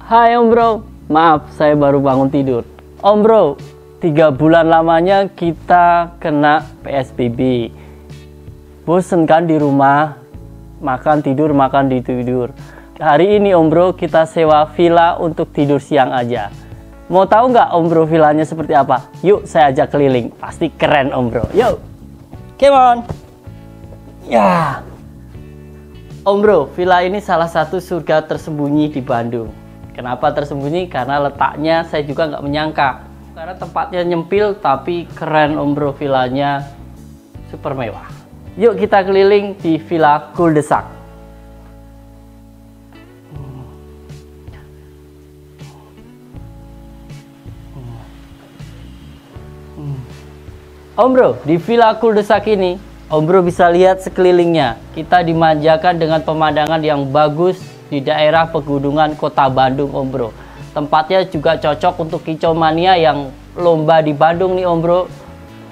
Hai Om Bro, maaf saya baru bangun tidur. Om Bro, 3 bulan lamanya kita kena PSBB. Bosen kan di rumah, makan tidur. Hari ini Om Bro kita sewa villa untuk tidur siang aja. Mau tahu nggak Om Bro villanya seperti apa? Yuk saya ajak keliling, pasti keren Om Bro. Yuk, come on. Ya, Om Bro, villa ini salah satu surga tersembunyi di Bandung. Kenapa tersembunyi? Karena letaknya saya juga nggak menyangka. Karena tempatnya nyempil tapi keren Om Bro, villanya super mewah. Yuk kita keliling di Villa Cul-de-Sac. Om Bro, di Villa Cul-de-Sac ini Om Bro bisa lihat sekelilingnya. Kita dimanjakan dengan pemandangan yang bagus di daerah pegunungan Kota Bandung Om Bro. Tempatnya juga cocok untuk kicau mania yang lomba di Bandung nih Om Bro.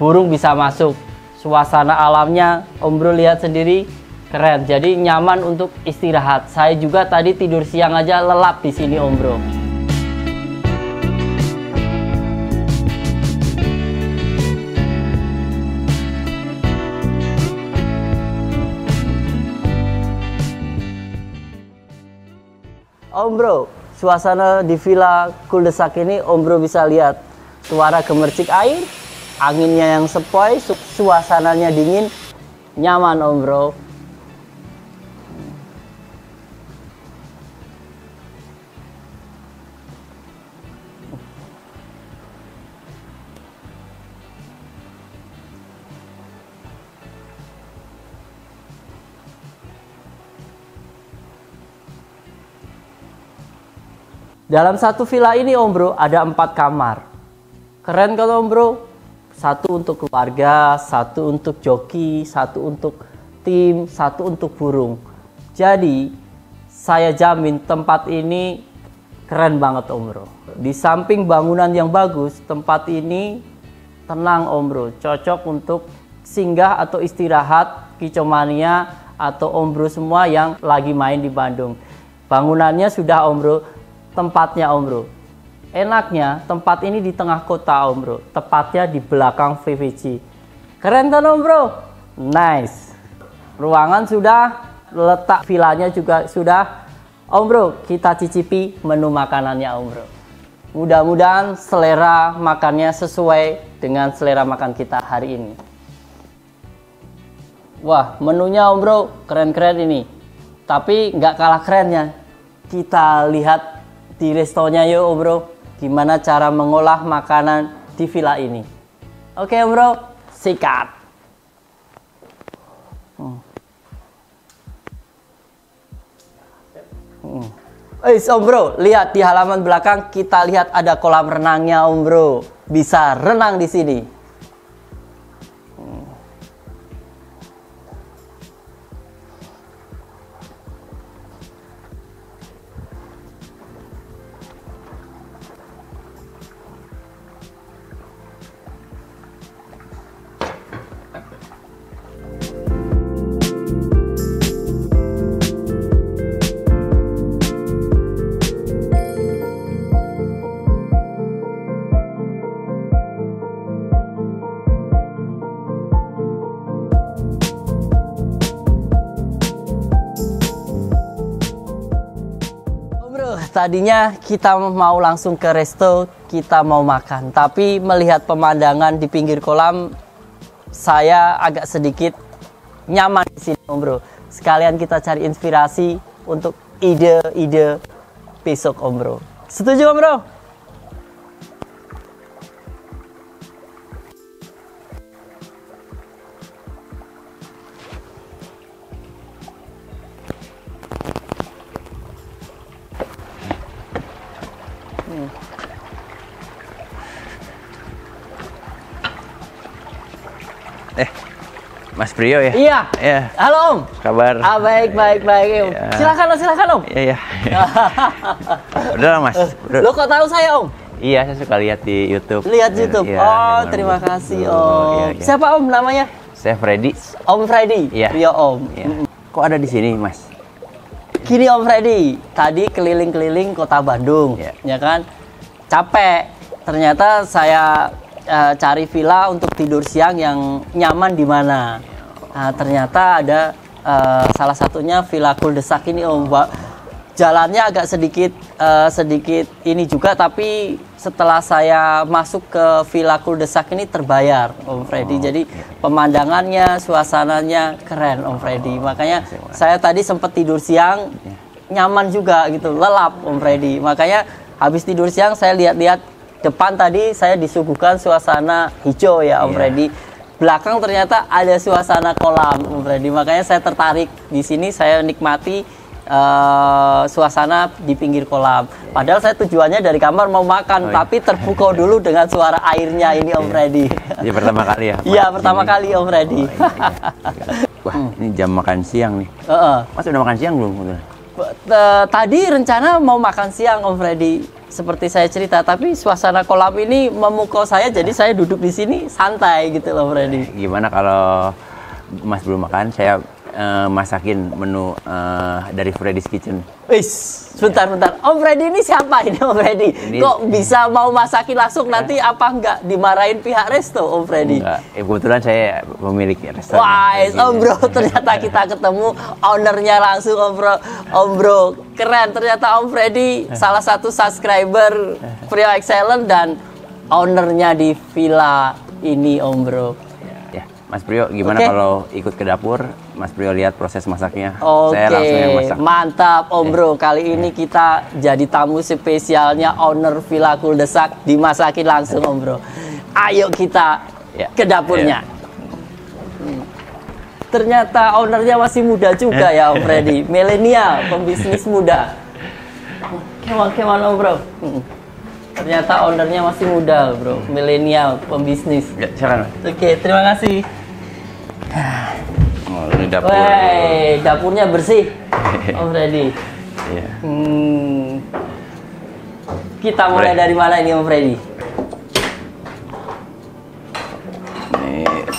Burung bisa masuk. Suasana alamnya Om Bro lihat sendiri keren. Jadi nyaman untuk istirahat. Saya juga tadi tidur siang aja lelap di sini Om Bro. Om Bro, suasana di Villa Cul-de-Sac ini Om Bro bisa lihat suara gemercik air, anginnya yang sepoi, suasananya dingin, nyaman Om Bro. Dalam satu villa ini Om Bro ada 4 kamar. Keren kan Om Bro? Satu untuk keluarga, satu untuk joki, satu untuk tim, satu untuk burung. Jadi saya jamin tempat ini keren banget Om Bro. Di samping bangunan yang bagus, tempat ini tenang Om Bro. Cocok untuk singgah atau istirahat kicau mania atau Om Bro semua yang lagi main di Bandung. Bangunannya sudah Om Bro. Tempatnya Om Bro, enaknya tempat ini di tengah kota Om Bro, tepatnya di belakang VVC. Keren kan Om Bro? Nice. Ruangan sudah, letak villanya juga sudah. Om Bro, kita cicipi menu makanannya Om Bro. Mudah-mudahan selera makannya sesuai dengan selera makan kita hari ini. Wah, menunya Om Bro keren-keren ini. Tapi nggak kalah kerennya. Kita lihat di restonya yuk Om Bro, gimana cara mengolah makanan di villa ini. Oke Om Bro, sikat. Om Bro, lihat di halaman belakang kita lihat ada kolam renangnya Om Bro. Bisa renang di sini. Tadinya kita mau langsung ke resto, kita mau makan. Tapi melihat pemandangan di pinggir kolam, saya agak sedikit nyaman di sini Om Bro. Sekalian kita cari inspirasi untuk ide-ide besok Om Bro. Setuju Om Bro? Mas Priyo ya? Iya. Iya. Halo Om. Kabar? Baik. Om. Ya. Silakan Om. Iya. Udah lah Mas. Lo kok tahu saya Om? Iya, saya suka lihat di YouTube. Lihat YouTube. Ya, oh, terima kasih Om. Iya. Siapa Om namanya? Saya Freddy. Om Freddy. Iya. Rio Om. Iya. Kok ada di sini Mas? Gini Om Freddy, tadi keliling-keliling kota Bandung, ya kan? Capek. Ternyata saya cari villa untuk tidur siang yang nyaman di mana. Nah, ternyata ada salah satunya Villa Kuldesak ini Om. Jalannya agak sedikit ini juga, tapi setelah saya masuk ke Villa Kuldesak ini terbayar Om Freddy. Jadi pemandangannya, suasananya keren Om Freddy. Makanya saya tadi sempat tidur siang nyaman juga gitu, lelap Om Freddy. Makanya habis tidur siang saya lihat-lihat depan tadi, saya disuguhkan suasana hijau ya Om Freddy. Belakang ternyata ada suasana kolam Om Freddy. Makanya saya tertarik di sini, saya nikmati suasana di pinggir kolam. Padahal saya tujuannya dari kamar mau makan, tapi terpukau dulu dengan suara airnya ini Om Freddy. Iya pertama kali ya? Iya pertama kali Om Freddy. Wah ini jam makan siang nih. Mas udah makan siang belum? Tadi rencana mau makan siang Om Freddy, seperti saya cerita, tapi suasana kolam ini memukau saya, jadi saya duduk di sini santai gitu loh Om Freddy. Gimana kalau Mas belum makan, saya masakin menu dari Freddy's Kitchen. Sebentar. Om Freddy ini siapa ini Om Freddy? Kok bisa mau masakin langsung, nanti apa enggak dimarahin pihak resto Om Freddy? Enggak, kebetulan saya memiliki restoran. Wah, Om Bro, ternyata kita ketemu ownernya langsung Om Bro. Keren, ternyata Om Freddy salah satu subscriber Prio Excellent dan ownernya di villa ini Om Bro. Mas Prio, gimana kalau ikut ke dapur? Mas Prio lihat proses masaknya. Saya langsung yang masak. Mantap Om Bro. Kali ini kita jadi tamu spesialnya owner Villa Kuldesak, dimasakin langsung Om Bro. Ayo kita ke dapurnya. Ternyata ownernya masih muda juga ya Om Freddy. Milenial, pembisnis muda. Kemana Om Bro? Ternyata ownernya masih muda Bro. Milenial, pembisnis. Silakan. Oke, terima kasih. Oh, ini dapur. Wey, dapurnya bersih Om Freddy. Kita mulai dari mana ini Om Freddy?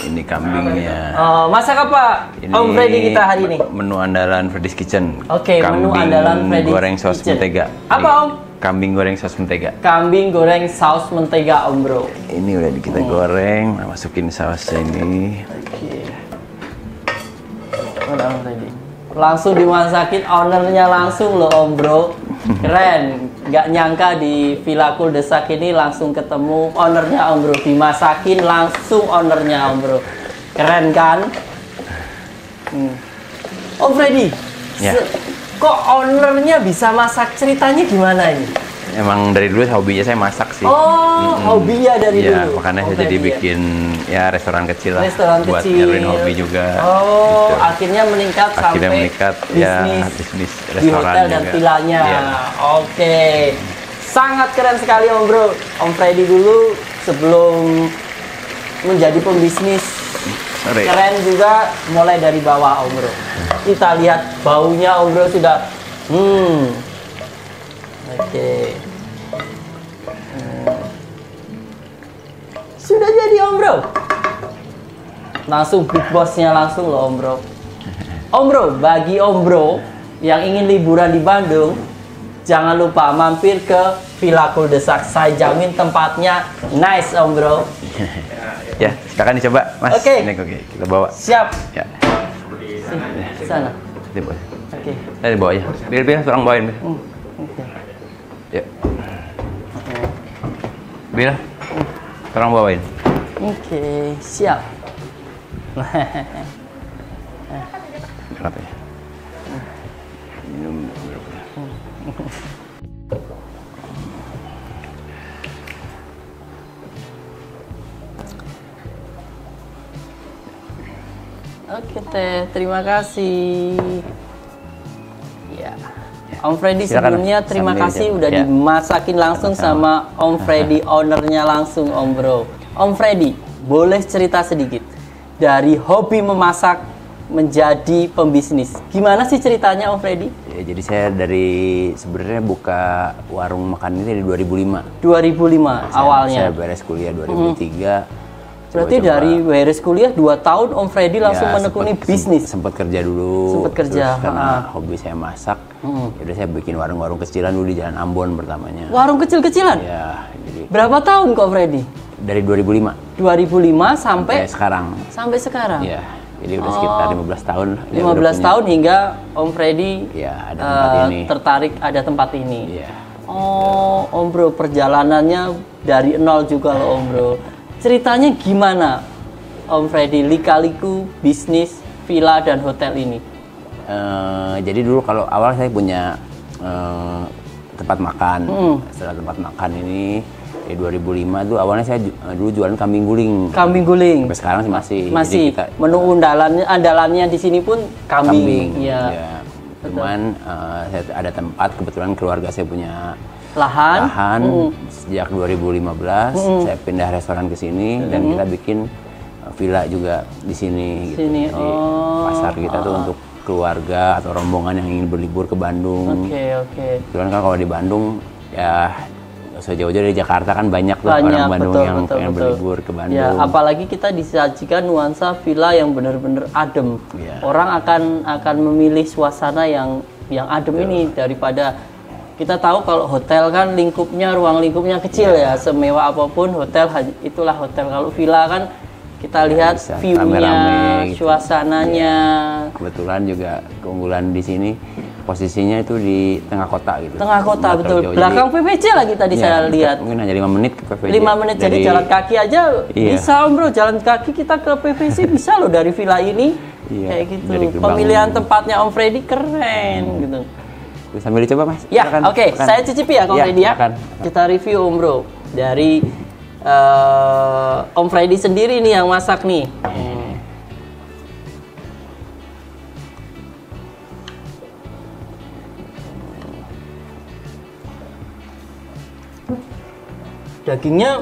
Ini kambingnya. Masak apa Om Freddy kita hari ini? Menu andalan Freddy's Kitchen. Oke, menu andalan Freddy's goreng saus mentega. Apa Om? Kambing goreng saus mentega. Kambing goreng saus mentega Om Bro. Ini udah kita goreng, masukin sausnya ini. Langsung dimasakin ownernya langsung loh Om Bro. Keren, nggak nyangka di Villa Kuldesak ini langsung ketemu ownernya Om Bro. Dimasakin langsung ownernya Om Bro. Keren kan? Om Freddy, kok ownernya bisa masak, ceritanya gimana ini? Emang dari dulu hobinya saya masak sih. Hobinya dari dulu. Makanya saya jadi bikin restoran kecil lah. Buat kecil. nyalurin hobi juga. Gitu. Akhirnya meningkat sampai bisnis di hotel dan villanya. Oke. Sangat keren sekali Om Bro. Om Freddy dulu sebelum menjadi pembisnis keren juga, mulai dari bawah Om Bro. Kita lihat baunya Om Bro sudah Oke. Sudah jadi Om Bro. Langsung big bossnya langsung loh Om Bro. Om Bro, bagi Om Bro yang ingin liburan di Bandung, jangan lupa mampir ke Villa Kuldesak. Saya jamin tempatnya nice Om Bro. Ya, silakan dicoba Mas. Oke. Kita bawa. Siap. Ya. Di sana. Oke. Saya bawa ya. Biar orang bawain. Oke. Ya. Bila, tolong bawain. Oke, siap. Kenapa ya? Minum berapa? Oke Teh, terima kasih. Ya. Om Freddy sebelumnya terima kasih udah dimasakin langsung sama Om Freddy, ownernya langsung Om Bro. Om Freddy, boleh cerita sedikit dari hobi memasak menjadi pembisnis. Gimana sih ceritanya Om Freddy? Ya, jadi saya sebenarnya buka warung makan ini dari 2005. 2005 awalnya. Saya beres kuliah 2003. Berarti dari beres kuliah 2 tahun Om Freddy langsung menekuni bisnis. Sempat kerja dulu. Sempat kerja. Terus karena hobi saya masak, jadi saya bikin warung-warung kecilan dulu di Jalan Ambon pertamanya. Warung kecil-kecilan? Ya. Jadi berapa tahun kok Freddy? dari 2005. 2005 sampai sekarang. Sampai sekarang. Iya. Jadi udah sekitar 15 tahun. 15 tahun hingga Om Freddy ada tempat ini. tertarik ada tempat ini. Iya. Oh, Om Bro, perjalanannya dari nol juga loh Om Bro. Ceritanya gimana Om Freddy lika-liku bisnis villa dan hotel ini? Jadi dulu kalau awal saya punya tempat makan. Setelah tempat makan ini di 2005 tuh awalnya saya dulu jualan kambing guling. Kambing guling. Sampai sekarang masih. Masih. Kita, menu andalannya di sini pun kambing. Ya. Cuman saya ada tempat, kebetulan keluarga saya punya lahan. Sejak 2015 saya pindah restoran ke sini dan kita bikin villa juga di sini. Gitu. Jadi pasar kita tuh untuk keluarga atau rombongan yang ingin berlibur ke Bandung. Oke. Cuman kan kalau di Bandung ya sejauh-jauh dari Jakarta kan banyak tuh orang Bandung yang pengen berlibur ke Bandung. Ya, apalagi kita disajikan nuansa villa yang benar-benar adem. Ya. Orang akan memilih suasana yang adem ini daripada kita tahu kalau hotel kan ruang lingkupnya kecil ya, semewah apapun hotel itulah hotel. Kalau villa kan kita lihat view-nya, gitu. Suasananya. Kebetulan juga keunggulan di sini posisinya itu di tengah kota gitu. Tengah kota betul. Belakang PPJ lagi tadi saya lihat. Mungkin hanya 5 menit ke PPJ. 5 menit jadi jalan kaki aja bisa Om Bro. Jalan kaki kita ke PVC bisa loh dari villa ini. Kayak gitu. Pemilihan tempatnya Om Freddy keren gitu. Sambil dicoba Mas. Ya, oke. Saya cicipi ya Om Freddy ya. Kita review Om Bro dari Om Freddy sendiri nih yang masak nih. Dagingnya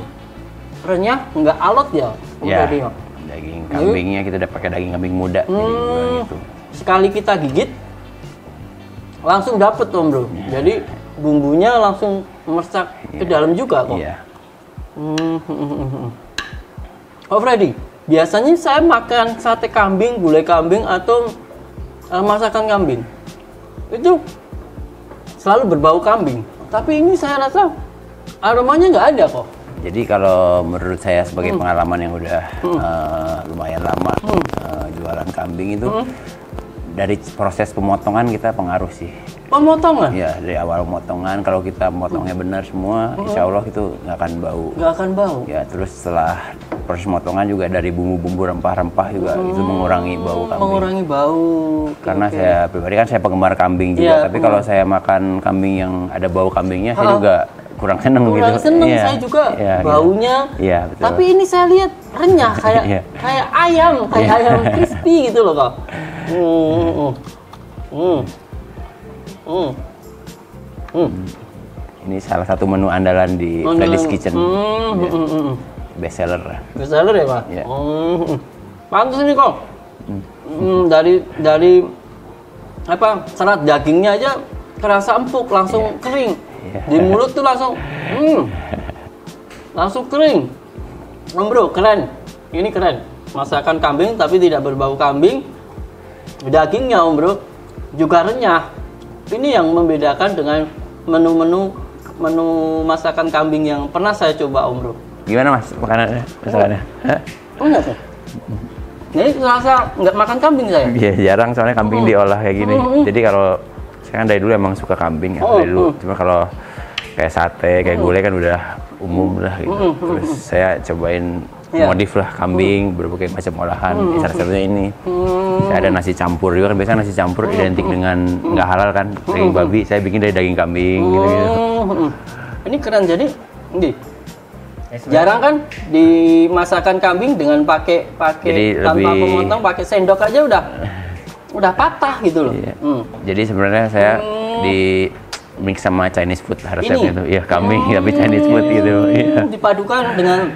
renyah, nggak alot ya? Daging kambingnya kita udah pakai daging kambing muda. Gitu. Sekali kita gigit, langsung dapet Om Bro. Jadi bumbunya langsung meresap ke dalam juga kok. Oh Freddy, biasanya saya makan sate kambing, gulai kambing atau masakan kambing itu selalu berbau kambing. Tapi ini saya rasa aromanya nggak ada kok. Jadi kalau menurut saya sebagai pengalaman yang udah lumayan lama jualan kambing itu dari proses pemotongan kita pengaruh sih. Pemotongan? Ya, dari awal pemotongan kalau kita potongnya benar semua, insya Allah itu nggak akan bau. Nggak akan bau? Ya, terus setelah proses pemotongan juga dari bumbu-bumbu rempah-rempah juga itu mengurangi bau kambing. Mengurangi bau. Karena saya pribadi kan saya penggemar kambing juga, tapi kalau saya makan kambing yang ada bau kambingnya saya juga kurang seneng gitu. Kurang seneng saya juga baunya. Iya, betul. Tapi ini saya lihat renyah kayak ayam, ayam crispy gitu loh kok. Ini salah satu menu andalan di Freddy's Kitchen. Best seller. Best seller ya Pak? Ya. Pantas ini kok. Dari serat dagingnya aja kerasa empuk, langsung kering. Di mulut tuh langsung kering. Om Bro, keren. Ini keren. Masakan kambing tapi tidak berbau kambing. Dagingnya Om Bro juga renyah. Ini yang membedakan dengan menu masakan kambing yang pernah saya coba Om Bro. Gimana Mas makanannya? Masakannya? Enggak tuh. Jadi rasa nggak makan kambing saya. Iya, jarang soalnya kambing diolah kayak gini. Jadi kalau saya kan dari dulu emang suka kambing ya, dari dulu. Cuma kalau kayak sate, kayak gulai kan udah umum lah gitu. Terus saya cobain modif lah kambing, berbagai macam olahan. Salah satunya ini. Saya ada nasi campur juga kan, biasanya nasi campur identik dengan nggak halal kan, daging babi. Saya bikin dari daging kambing gitu. Ini keren jadi. Jarang kan dimasakan kambing dengan pakai tanpa pemotong, pakai sendok aja udah patah gitu loh. Iya. Jadi sebenarnya saya di mix sama Chinese food resepnya tuh. Iya, kambing tapi Chinese food gitu. Iya. Dipadukan dengan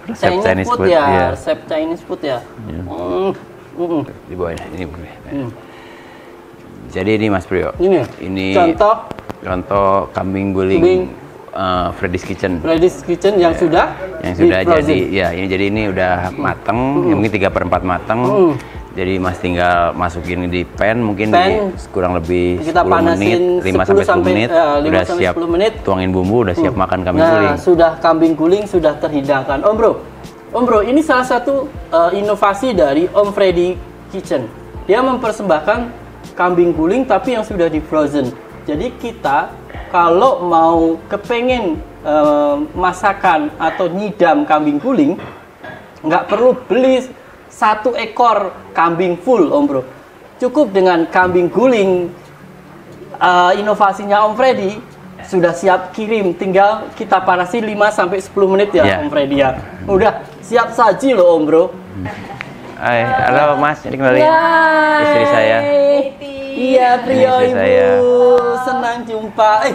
Chinese food ya, resep Chinese food ya. Di bawah ini. Jadi ini Mas Priyo. Ini ini contoh kambing guling Freddy's Kitchen. Freddy's Kitchen yang sudah jadi ya ini udah mateng, ya mungkin 3/4 mateng. Jadi Mas tinggal masukin di pan mungkin kurang lebih kita 10 menit, 5-10 menit, udah siap. 10 menit. Tuangin bumbu, udah siap makan kambing guling. Sudah kambing guling sudah terhidangkan. Om Bro, ini salah satu inovasi dari Om Freddy Kitchen. Dia mempersembahkan kambing guling tapi yang sudah di frozen. Jadi kita kalau mau kepengen masakan atau nyidam kambing guling, nggak perlu beli 1 ekor kambing full, Om Bro. Cukup dengan kambing guling inovasinya Om Freddy sudah siap kirim, tinggal kita panasi 5-10 menit ya, Om Freddy ya. Udah siap saji loh, Om Bro. Hai, halo Mas, ini kembali istri saya. Iya, Prio Ibu, senang jumpa.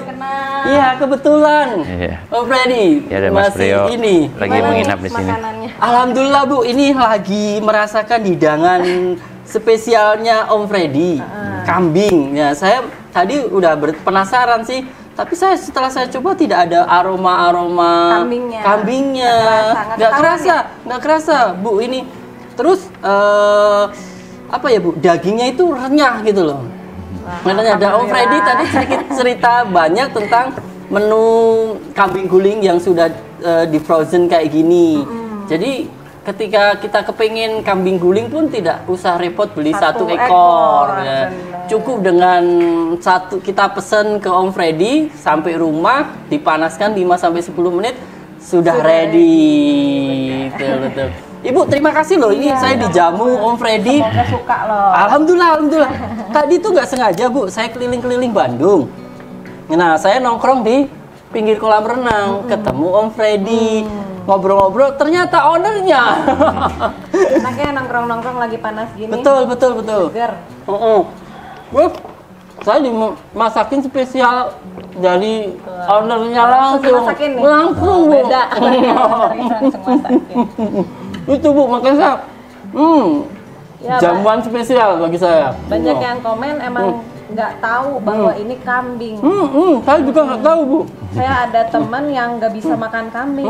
Iya, kebetulan. Om Freddy ya, Mas Prio ini lagi menginap di sini. Alhamdulillah Bu, ini lagi merasakan hidangan spesialnya Om Freddy, kambing. Ya, saya tadi udah penasaran sih, tapi setelah saya coba tidak ada aroma kambingnya. Nggak kerasa Bu ini. Terus apa ya Bu, dagingnya itu renyah gitu loh. Makanya ada Om Freddy tadi sedikit cerita banyak tentang menu kambing guling yang sudah di frozen kayak gini. Jadi ketika kita kepingin kambing guling pun tidak usah repot beli 1 ekor ya. Cukup dengan kita pesen ke Om Freddy sampai rumah, dipanaskan 5-10 menit sudah ready. Betul. Ibu, terima kasih loh. Ini saya dijamu Om Freddy. Semoga suka loh. Alhamdulillah. Tadi tuh nggak sengaja Bu, saya keliling-keliling Bandung. Nah, saya nongkrong di pinggir kolam renang, ketemu Om Freddy, ngobrol-ngobrol. Ternyata ownernya. Enaknya nongkrong-nongkrong lagi panas gini. Betul. Seger. Saya dimasakin spesial dari ownernya langsung. Langsung Bu. Beda. Langsung masakin. Itu Bu, makanya saya jamuan spesial bagi saya. Banyak yang komen emang nggak tahu bahwa ini kambing. Saya juga nggak tahu Bu. Saya ada teman yang nggak bisa makan kambing,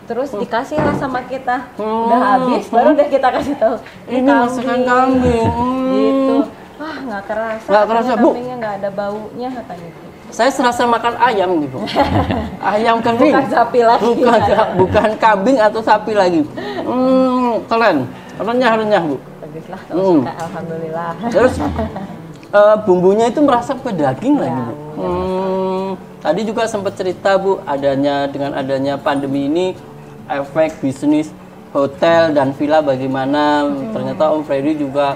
terus dikasih lah sama kita. Udah habis, baru deh kita kasih tahu ini masakan kambing. Gitu. Wah, nggak kerasa Bu. Kambingnya nggak ada baunya katanya. Saya serasa makan ayam nih Bu. Ayam kambing. Bukan sapi lagi. Bukan kambing atau sapi lagi. Keren. Renyah Bu. Baguslah kalau suka, alhamdulillah. Terus bumbunya itu merasap ke daging lagi Bu. Tadi juga sempat cerita Bu, dengan adanya pandemi ini efek bisnis hotel dan villa bagaimana. Ternyata Om Freddy juga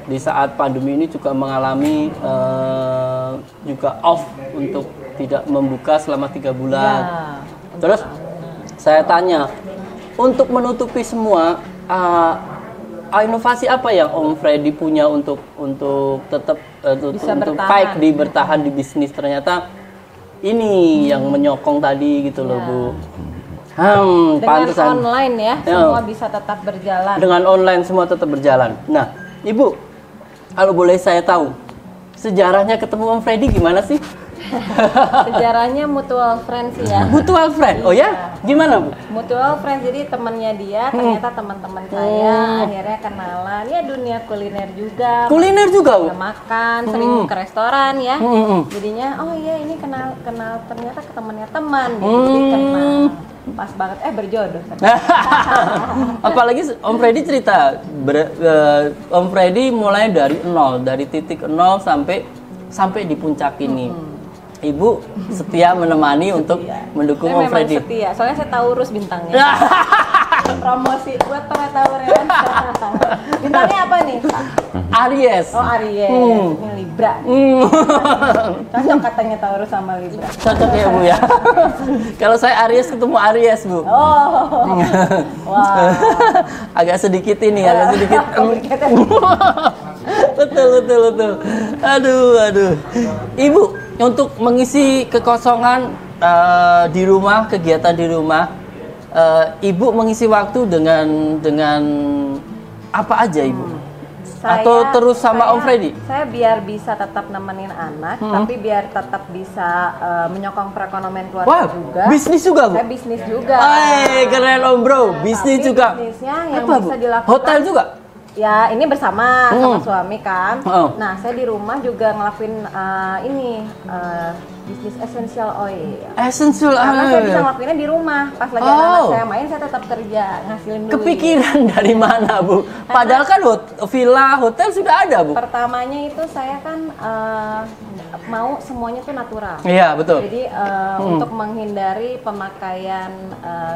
di saat pandemi ini juga mengalami juga off untuk tidak membuka selama 3 bulan. Terus saya tanya, untuk menutupi semua inovasi apa yang Om Freddy punya untuk tetap untuk baik bertahan di bisnis? Ternyata ini yang menyokong tadi gitu loh Bu. Dengan online ya, semua bisa tetap berjalan. Dengan online semua tetap berjalan. Nah, Ibu, kalau boleh saya tahu, sejarahnya ketemu Om Freddy gimana sih? Sejarahnya mutual friends ya. Mutual friend? Oh ya? Gimana Bu? Mutual friends, jadi temannya dia ternyata teman-teman saya, akhirnya kenalan. Ya dunia kuliner juga. Kuliner juga Bu? Makan, sering ke restoran ya. Jadinya, oh iya ini kenal ternyata ke temannya teman. Jadi kenal. Pas banget, berjodoh. Apalagi Om Freddy cerita, Om Freddy mulai dari nol, dari titik nol sampai di puncak ini. Ibu setia menemani untuk mendukung Om Freddy. Setia, soalnya saya Taurus bintangnya. Promosi buat para Taurean. Bintangnya apa nih Pak? Aries. Oh Aries, ini Libra. Cocok katanya Taurus sama Libra. Cocok ya Bu ya. Kalau saya Aries ketemu Aries Bu. Oh, wah. Agak sedikit. Betul. Aduh. Ibu, untuk mengisi kekosongan di rumah, kegiatan di rumah, Ibu mengisi waktu dengan apa aja Ibu? Atau terus sama Om Freddy? Saya biar bisa tetap nemenin anak, tapi biar tetap bisa menyokong perekonomian keluarga juga. Bisnis juga, Bu? Saya bisnis juga. Keren Om Bro, bisnis Tapi juga. Bisnisnya yang apa, bisa Bu? dilakukan. Hotel juga? Ya, ini bersama sama suami kan. Nah, saya di rumah juga ngelakuin bisnis essential oil. Essential oil. Karena saya bisa ngelakuinnya di rumah. Pas lagi anak saya main, saya tetap kerja, ngasilin duit. Kepikiran dari mana, Bu? Padahal kan villa, hotel sudah ada, Bu. Pertamanya itu saya kan mau semuanya tuh natural. Iya, betul. Jadi untuk menghindari pemakaian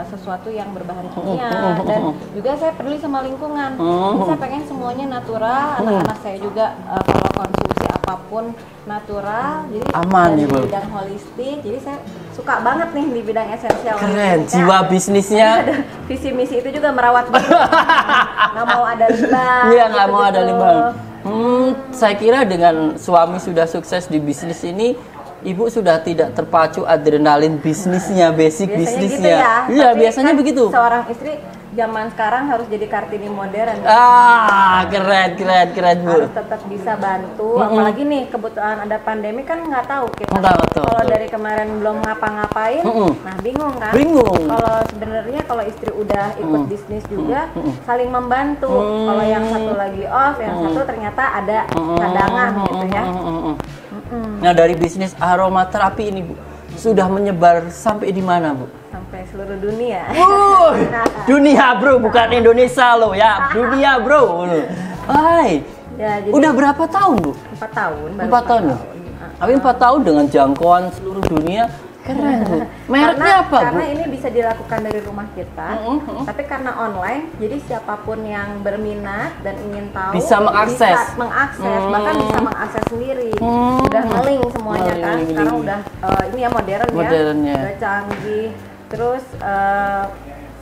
sesuatu yang berbahan kimia dan juga saya peduli sama lingkungan. Jadi saya pengen semuanya natural. Anak-anak saya juga kalau konsumsi apapun natural. Jadi aman dari nih, Bu. bidang holistik. Jadi saya suka banget nih di bidang esensial. Keren, jiwa bisnisnya. Ada visi misi itu juga merawat diri. Nggak mau ada limbah. Iya, nggak mau ada gitu-gitu. limbah. Saya kira dengan suami sudah sukses di bisnis ini, Ibu sudah tidak terpacu adrenalin bisnisnya, basic Biasanya bisnisnya. gitu ya. Iya, Tapi biasanya kan begitu. Seorang istri zaman sekarang harus jadi Kartini modern. Keren Bu. Harus tetap bisa bantu. Apalagi nih kebetulan ada pandemi kan nggak tahu kita. Betul. Kalau dari kemarin belum ngapa-ngapain, nah bingung kan. Kalau sebenarnya kalau istri udah ikut bisnis juga, saling membantu. Kalau yang satu lagi off, yang satu ternyata ada cadangan gitu ya. Nah, dari bisnis aromaterapi ini, Bu, sudah menyebar sampai di mana, Bu? Sampai seluruh dunia. Dunia, Bro, bukan Indonesia loh ya. Dunia, Bro. Hai. Ya, jadi udah berapa tahun, Bu? 4 tahun. 4 tahun. Tapi 4 tahun dengan jangkauan seluruh dunia. Keren, Bu. Mereknya apa, Bu? Karena ini bisa dilakukan dari rumah kita, tapi karena online, jadi siapapun yang berminat dan ingin tahu bisa mengakses, bahkan bisa mengakses sendiri. Udah ngeling semuanya kan, sekarang udah ini ya modern ya, udah canggih. Terus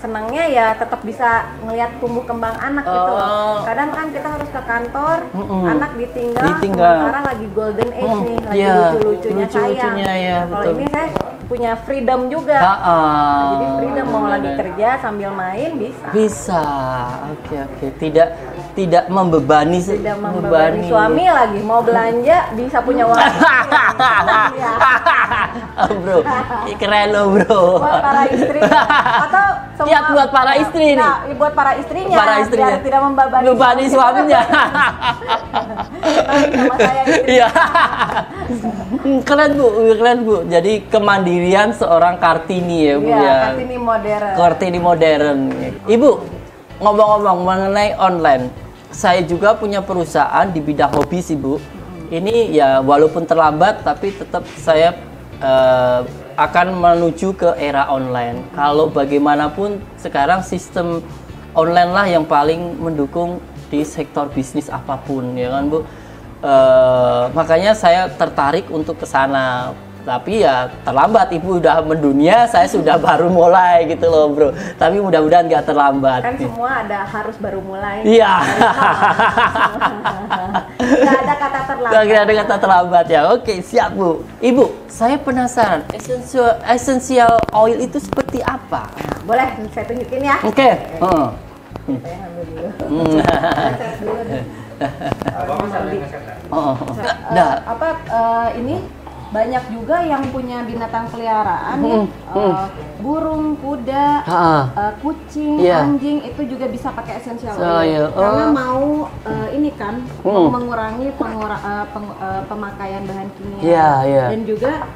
senangnya ya tetap bisa ngelihat tumbuh kembang anak gitu loh. Kadang kan kita harus ke kantor, anak ditinggal. Sementara lagi golden age nih, lagi lucu-lucunya sayang. Kalau ini saya punya freedom juga. Jadi freedom mau lagi kerja sambil main bisa. Oke. Tidak membebani. Tidak membebani suami lagi mau belanja bisa punya uang. Bro, keren loh, Bro. Buat para istri atau semua buat para istri nih. Buat para istrinya. Biar tidak membebani suaminya. Sama saya istri. Iya. Keren Bu. Jadi kemandirian seorang Kartini ya, Bu ya. Kartini modern. Ibu, ngomong-ngomong mengenai online, saya juga punya perusahaan di bidang hobi sih, Bu. Ini ya walaupun terlambat tapi tetap saya akan menuju ke era online. Kalau bagaimanapun sekarang sistem online lah yang paling mendukung di sektor bisnis apapun, ya kan, Bu. Makanya saya tertarik untuk ke sana. Tapi ya terlambat, Ibu udah mendunia, saya sudah baru mulai gitu loh, Bro. Tapi mudah-mudahan nggak terlambat. Kan semua harus baru mulai. Iya. Nggak ada kata terlambat. Nggak ada kata terlambat ya. Oke, siap, Bu. Ibu, saya penasaran, essential oil itu seperti apa? Nah, boleh saya tunjukin ya. Oke. Saya ambil dulu. Ini banyak juga yang punya binatang peliharaan ya, burung, kuda, kucing, anjing itu juga bisa pakai essential oil karena mau ini kan mau mengurangi pemakaian bahan kimia dan juga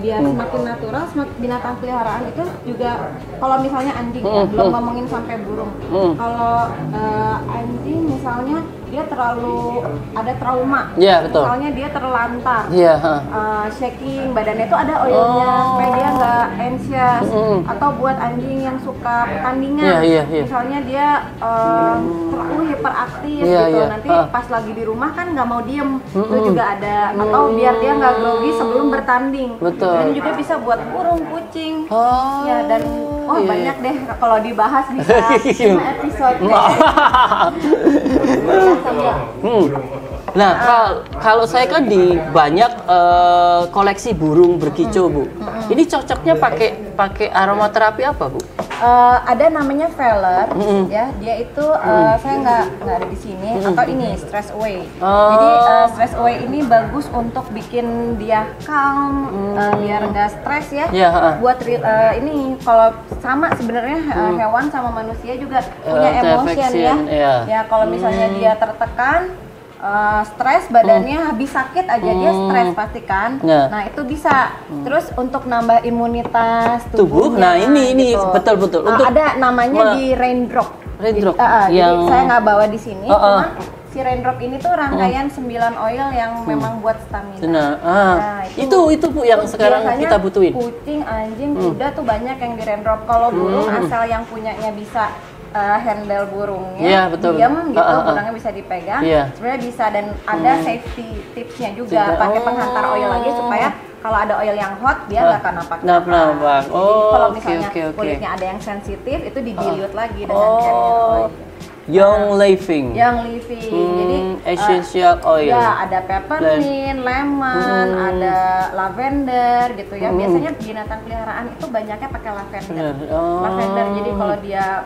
biar semakin natural. Binatang peliharaan itu juga kalau misalnya anjing belum ngomongin sampai burung, kalau anjing misalnya dia terlalu ada trauma, misalnya dia terlantar, shaking badannya itu ada oilnya supaya dia nggak anxious, atau buat anjing yang suka pertandingan, misalnya dia terlalu hiperaktif gitu, nanti pas lagi di rumah kan nggak mau diem, itu juga ada, atau biar dia nggak grogi sebelum bertanding, dan juga bisa buat burung, kucing, ya dan banyak deh kalau dibahas bisa 5 episode. Nah, kalau saya kan di banyak koleksi burung berkicau, Bu. Ini cocoknya pakai aromaterapi apa, Bu? ada namanya Veller, ya. Dia itu saya nggak ada di sini. Atau ini Stress Away. Jadi Stress Away ini bagus untuk bikin dia calm, biar nggak stres ya. Buat ini kalau sama sebenarnya hewan sama manusia juga punya emotion ya. Ya kalau misalnya dia tertekan, stres, badannya habis sakit aja dia stres pasti kan. Nah itu bisa. Terus untuk nambah imunitas tubuhnya. Nah ini gitu. betul. Untuk ada namanya di Raindrop. Raindrop. Jadi saya nggak bawa di sini. Cuma si Raindrop ini tuh rangkaian 9 oil yang memang buat stamina. Nah, itu Bu yang sekarang kita butuhin. Kucing, anjing, kuda tuh banyak yang di Raindrop. Kalau burung asal yang punyanya bisa handle burungnya, diam gitu, burungnya bisa dipegang, sebenarnya bisa. Dan ada safety tipsnya juga, pakai penghantar oil lagi supaya kalau ada oil yang hot dia nggak akan nampak. Kalau misalnya kulitnya ada yang sensitif itu di-dilute lagi dengan oil. Young Living. Jadi essential oil. Ya, ada peppermint, lemon, ada lavender gitu ya. Biasanya binatang peliharaan itu banyaknya pakai lavender. Lavender. Jadi kalau dia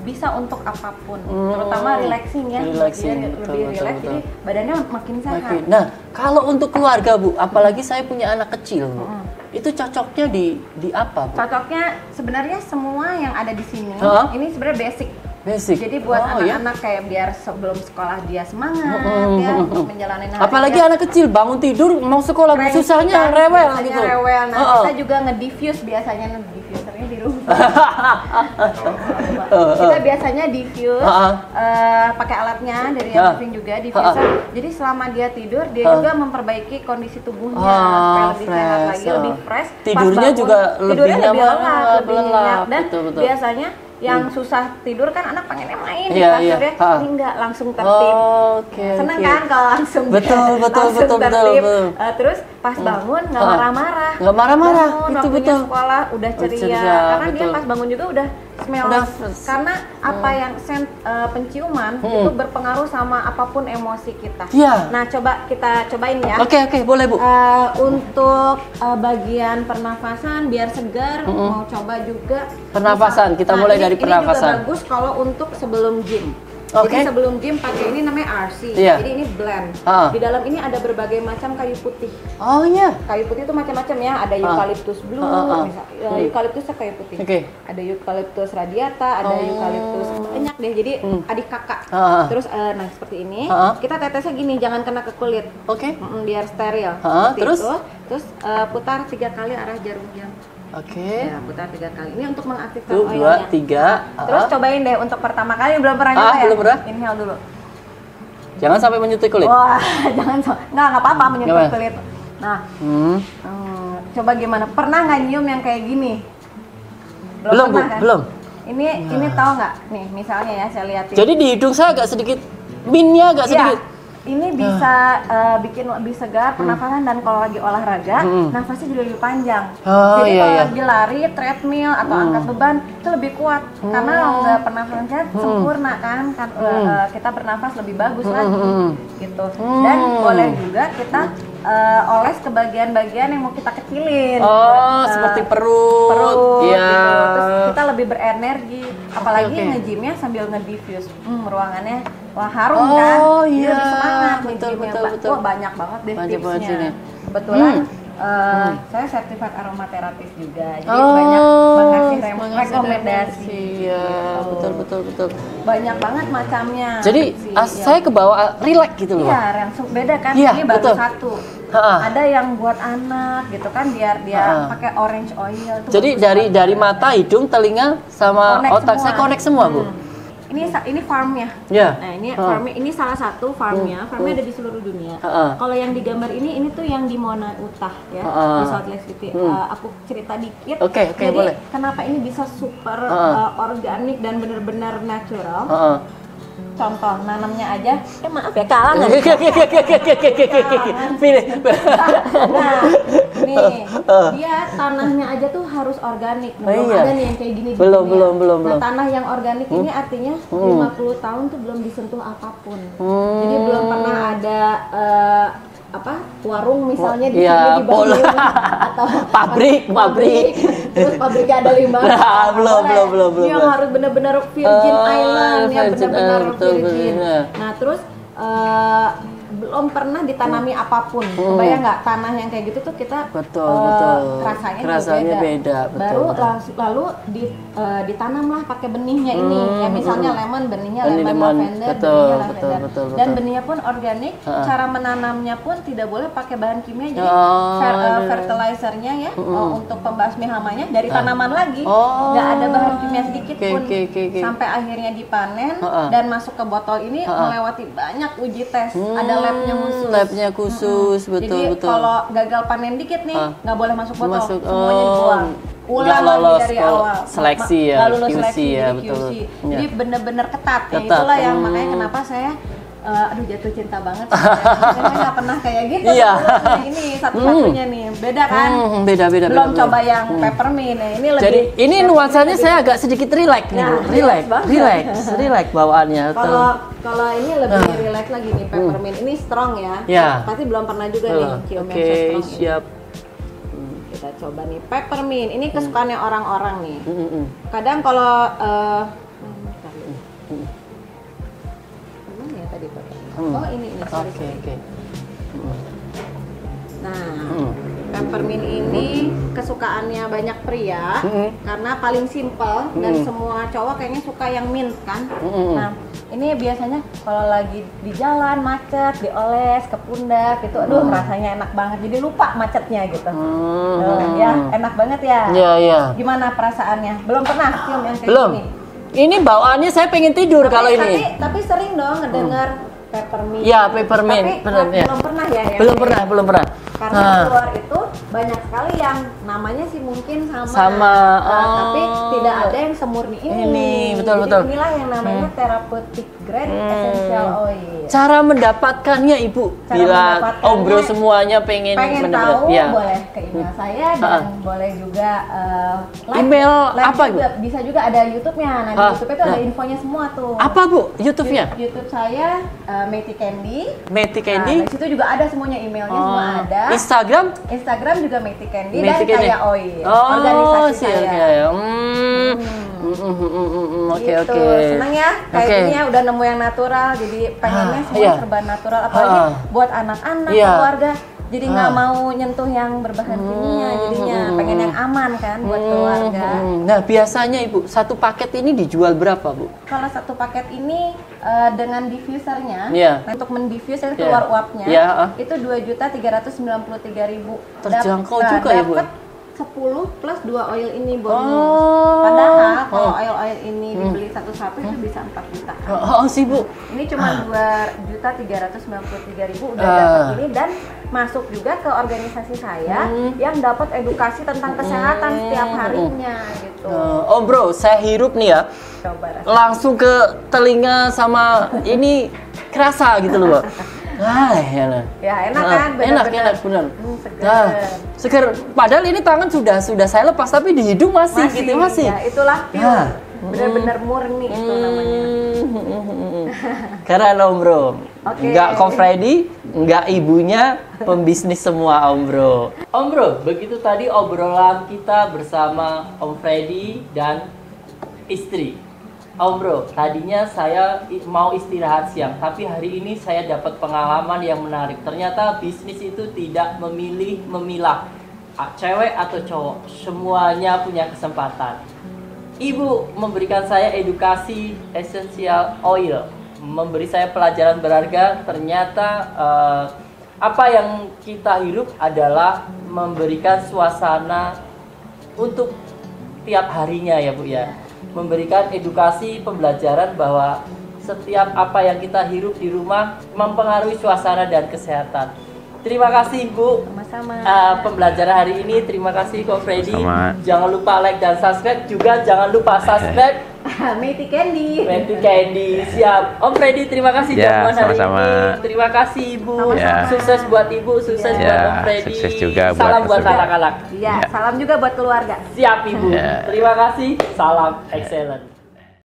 bisa untuk apapun, terutama relaxing ya. Dia lebih relax, jadi badannya makin sehat. Nah, kalau untuk keluarga Bu, apalagi saya punya anak kecil, Bu. Itu cocoknya di apa, Bu? Cocoknya sebenarnya semua yang ada di sini. Ini sebenarnya basic. Jadi buat anak-anak kayak biar sebelum sekolah dia semangat ya untuk menjalani hari. Apalagi anak kecil bangun tidur mau sekolah susahnya rewel gitu. Nah, kita juga nge-diffuse biasanya, diffusernya di rumah. Kita biasanya diffuse pakai alatnya dari Evergreen juga diffuser. Jadi selama dia tidur dia juga memperbaiki kondisi tubuhnya supaya lebih sehat lagi, lebih fresh. Tidurnya juga lebih nyenyak, lebih nyenyak. Dan biasanya yang susah tidur kan anak pengennya main di kasur ya, ini enggak, langsung tertib. Seneng kan kalau langsung tertib. Terus pas bangun nggak marah-marah. Itu betul. Sekolah udah ceria karena dia pas bangun juga udah smell. Karena apa yang penciuman itu berpengaruh sama apapun emosi kita. Nah coba kita cobain ya. Oke, boleh Bu. Untuk bagian pernafasan biar segar, mau coba juga pernafasan. Kita mulai dari pernafasan. Ini juga bagus kalau untuk sebelum gym. Jadi sebelum gym pakai ini namanya RC. Jadi ini blend. Di dalam ini ada berbagai macam kayu putih. Kayu putih itu macam-macam ya. Ada eucalyptus blue, eucalyptusnya kayu putih. Ada eucalyptus radiata, ada eucalyptus banyak deh. Jadi adik kakak. Terus nah seperti ini. Kita tetesnya gini, jangan kena ke kulit. Biar steril. Terus putar 3 kali arah jarum jam. Ya, putar 3 kali. Ini untuk mengaktifkan oilnya. 2, 3. Terus cobain deh untuk pertama kali, belum pernah nyoba ya? Belum pernah. Inhale dulu. Jangan sampai menyentuh kulit. Wah, jangan nggak apa-apa menyentuh kulit. Nah, coba gimana? Pernah nggak nyium yang kayak gini? Belum pernah, Bu, kan? belum. Ini tahu nggak? Nih, misalnya ya saya liatin. Jadi di hidung saya agak sedikit, minnya agak sedikit. Ini bisa bikin lebih segar pernafasan, dan kalau lagi olahraga nafasnya jadi lebih panjang. Jadi kalau lagi lari, treadmill atau angkat beban itu lebih kuat karena nggak pernafasannya sempurna kan. Kita bernafas lebih bagus lagi gitu. Dan boleh juga kita oles ke bagian-bagian yang mau kita kecilin. Seperti perut gitu. Terus kita lebih berenergi. Apalagi nge-gymnya sambil nge-diffuse. Ruangannya harum kan. Jadi lebih semangat. Betul. Wah, banyak banget deh tipsnya. Kebetulan saya certified aromaterapis juga. Jadi banyak mengasih rekomendasi. Betul. Banyak banget macamnya. Jadi saya kebawa relax gitu loh. Iya, langsung beda kan. Ini baru satu. Ada yang buat anak gitu kan, biar dia pakai orange oil. Jadi dari mata, hidung, telinga sama otak saya connect semua Bu. Ini farmnya. Nah ini farmnya, ini salah satu farmnya. Farmnya ada di seluruh dunia. Kalau yang digambar ini tuh yang di Mona Utah ya, di Salt Lake City. Aku cerita dikit. Jadi boleh. kenapa ini bisa super organik dan benar-benar natural? Contoh nanamnya aja, maaf ya kalah nggak? Nah, nih dia tanahnya aja tuh harus organik. Belum ada nih yang kayak gini. Belum. Nah, tanah yang organik ini artinya 50 tahun tuh belum disentuh apapun. Jadi belum pernah ada warung misalnya di sini dibangun atau pabrik Terus pabriknya ada limbah. Belum. Yang harus benar-benar Virgin Island, ya benar-benar Virgin. Nah, terus belum pernah ditanami apapun. Kebayang nggak tanah yang kayak gitu tuh kita rasanya beda. Baru lalu ditanamlah pakai benihnya ini. Ya misalnya lemon, benihnya lemon lavender, benihnya lavender. Dan benihnya pun organik. Cara menanamnya pun tidak boleh pakai bahan kimia. Jadi fertilizernya ya untuk pembasmi hamanya dari tanaman lagi. Nggak ada bahan kimia sedikit pun. Sampai akhirnya dipanen dan masuk ke botol ini melewati banyak uji tes. Ada labnya khusus, betul. Jadi kalau gagal panen dikit nih, nggak boleh masuk botol, semuanya dibuang. Ulang lagi dari awal. Seleksi ya, QC ya, betul. Jadi bener-bener ketat. Ya itulah yang makanya kenapa saya jatuh cinta banget. Saya nggak pernah kayak gitu. Iya. Ini satu-satunya nih, beda kan? Beda. Belum coba yang peppermint. Ini lebih. Jadi ini nuansanya saya agak sedikit relax nih, relax bawaannya. Kalau ini lebih relax lagi nih peppermint. Ini strong ya. Pasti belum pernah juga nih cium yang strong. Siap. Kita coba nih peppermint. Ini kesukaannya orang-orang nih. Kadang kalau oh ini sorry. Nah, peppermint ini kesukaannya banyak pria karena paling simple dan semua cowok kayaknya suka yang mint kan. Nah, ini biasanya kalau lagi di jalan macet, dioles ke pundak gitu, aduh rasanya enak banget. Jadi lupa macetnya gitu. Ya, enak banget ya. Iya. Gimana perasaannya? Belum pernah cium yang kayak gini? Ini bawaannya saya pengen tidur kalau ini. Tapi sering dong ngedenger peppermint. Ya, peppermint. Tapi belum pernah ya. Belum pernah. Karena keluar itu banyak sekali yang namanya sih mungkin sama. Tapi tidak ada yang semurni ini. Betul. Inilah yang namanya therapeutic grade essential oil. Cara mendapatkannya Ibu, bila Om Bro semuanya pengen tahu, boleh ke email saya dan boleh juga email apa Ibu? Bisa juga ada YouTube-nya. Nah, di YouTube itu ada infonya semua tuh. Apa Bu YouTube-nya? YouTube saya Meti Candy. Nah, di situ juga ada semuanya, emailnya semua ada. Instagram juga Meti Candy dan Kaya Oil. Organisasi saya. Oke. Senang ya, kayaknya udah nemu yang natural, jadi pengennya semua serba natural, apalagi buat anak-anak, keluarga. Jadi nggak mau nyentuh yang berbahan kimia, jadinya pengen yang aman kan buat keluarga. Nah biasanya Ibu, satu paket ini dijual berapa Bu? Kalau satu paket ini dengan diffusernya, untuk mendifus itu keluar uapnya, itu 2.393.000. Terjangkau juga ya Bu? 10 plus 2 oil ini bonus. Padahal kalau oil ini dibeli satu-satu itu bisa 4 juta. Sih Bu. Ini cuma 2.393.000 udah dapat ini dan masuk juga ke organisasi saya yang dapat edukasi tentang kesehatan setiap harinya gitu. Om Bro, saya hirup nih ya. Coba langsung ke telinga sama ini kerasa gitu loh, Mbak. Ya enak kan, enak benar. Seger. Padahal ini tangan sudah saya lepas tapi di hidung masih. Ya, itulah pure. Benar-benar murni itu namanya. Keren Om Bro. Nggak co-Freddy, nggak ibunya, pembisnis semua Om Bro. Om Bro, begitu tadi obrolan kita bersama Om Freddy dan istri. Om Bro, tadinya saya mau istirahat siang, tapi hari ini saya dapat pengalaman yang menarik. Ternyata bisnis itu tidak memilah cewek atau cowok, semuanya punya kesempatan. Ibu memberikan saya edukasi essential oil, memberi saya pelajaran berharga. Ternyata apa yang kita hirup adalah memberikan suasana untuk tiap harinya ya Bu ya. Memberikan edukasi pembelajaran bahwa setiap apa yang kita hirup di rumah mempengaruhi suasana dan kesehatan. Terima kasih Bu. Sama-sama. Pembelajaran hari ini. Terima kasih Ko Freddy. Jangan lupa like dan subscribe. Juga jangan lupa subscribe Meti Candy. Siap. Om Freddy, terima kasih jamuan hari ini. Terima kasih Ibu. Sukses buat Ibu, sukses buat Om Freddy. Sukses juga salam buat anak-anak. Salam juga buat keluarga. Siap Ibu. Terima kasih. Salam excellent.